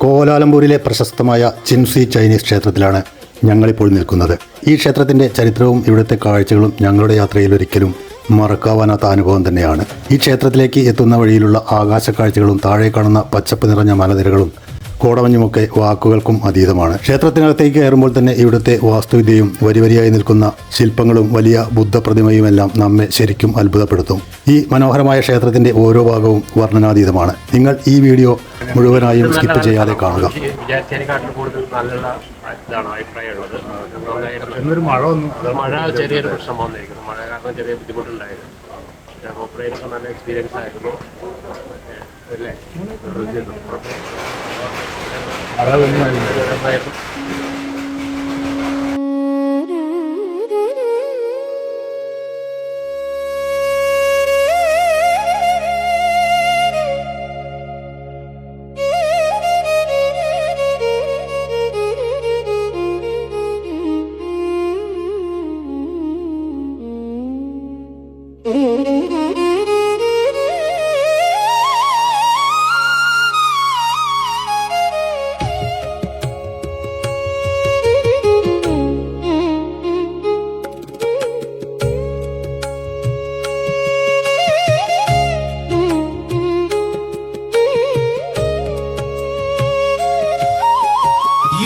കോലാലംപൂരിലെ പ്രശസ്തമായ ചിൻസി ചൈനീസ് ക്ഷേത്രത്തിലാണ് ഞങ്ങളിപ്പോൾ നിൽക്കുന്നത്. ഈ ക്ഷേത്രത്തിൻ്റെ ചരിത്രവും ഇവിടുത്തെ കാഴ്ചകളും ഞങ്ങളുടെ യാത്രയിൽ ഒരിക്കലും മറക്കാവാനാത്ത അനുഭവം തന്നെയാണ്. ഈ ക്ഷേത്രത്തിലേക്ക് എത്തുന്ന വഴിയിലുള്ള ആകാശക്കാഴ്ചകളും താഴെ കാണുന്ന പച്ചപ്പ് നിറഞ്ഞ മലനിരകളും കോടമഞ്ഞുമൊക്കെ വാക്കുകൾക്കും അതീതമാണ്. ക്ഷേത്രത്തിനകത്തേക്ക് കയറുമ്പോൾ തന്നെ ഇവിടുത്തെ വാസ്തുവിദ്യയും വരിവരിയായി നിൽക്കുന്ന ശില്പങ്ങളും വലിയ ബുദ്ധപ്രതിമയുമെല്ലാം നമ്മെ ശരിക്കും അത്ഭുതപ്പെടുത്തും. ഈ മനോഹരമായ ക്ഷേത്രത്തിൻ്റെ ഓരോ ഭാഗവും വർണ്ണനാതീതമാണ്. നിങ്ങൾ ഈ വീഡിയോ മുഴുവനായും സ്കിപ്പ് ചെയ്യാതെ കാണുക. മഴ ചെറിയൊരു പ്രശ്നം വന്നിരിക്കുന്നു. മഴ കാരണം ചെറിയ ബുദ്ധിമുട്ടുണ്ടായിരുന്നു. ഓപ്പറേഷൻ നല്ല എക്സ്പീരിയൻസ് ആയിരുന്നു അല്ലേ?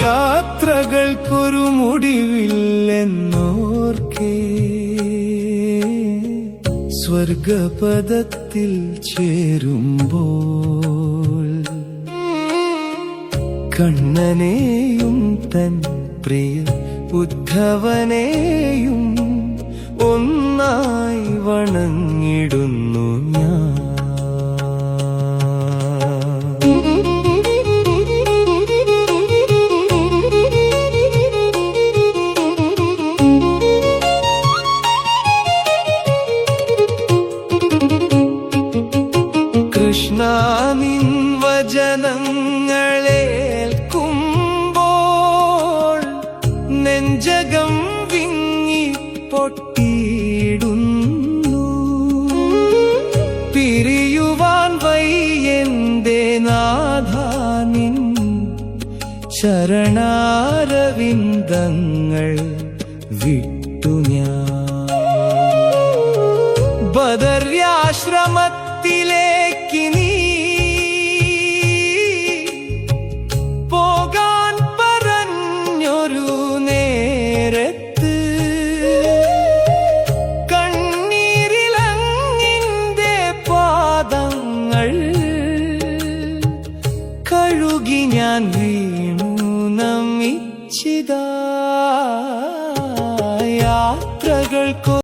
യാത്രകൾക്കൊരു മുടിവില്ലെന്നോർക്കേ സ്വർഗപദത്തിൽ ചേരുമ്പോൾ കണ്ണനെയും തൻ പ്രിയ ഉദ്ധവനെയും ഒന്നായി വണങ്ങിടുന്നു ഞാൻ. കൃഷ്ണ നിൻ വചനങ്ങളേൽക്കുമ്പോൾ നെഞ്ചകം വിങ്ങി പൊട്ടിയിടുന്നു. പിരിയുവാൻ വയ്യെന്റെ നാഥ നിൻ ശരണാരവിന്ദങ്ങൾ വിട്ടു ഞാൻ. ബദര്യാശ്രമത്തിലേക്ക് നീ പോകാൻ പറഞ്ഞൊരു നേരത്ത് കണ്ണീരിലങ്ങിന്റെ പാദങ്ങൾ കഴുകി ഞാൻ വീണു നമിച്ചിതാ. യാത്രകൾക്കോ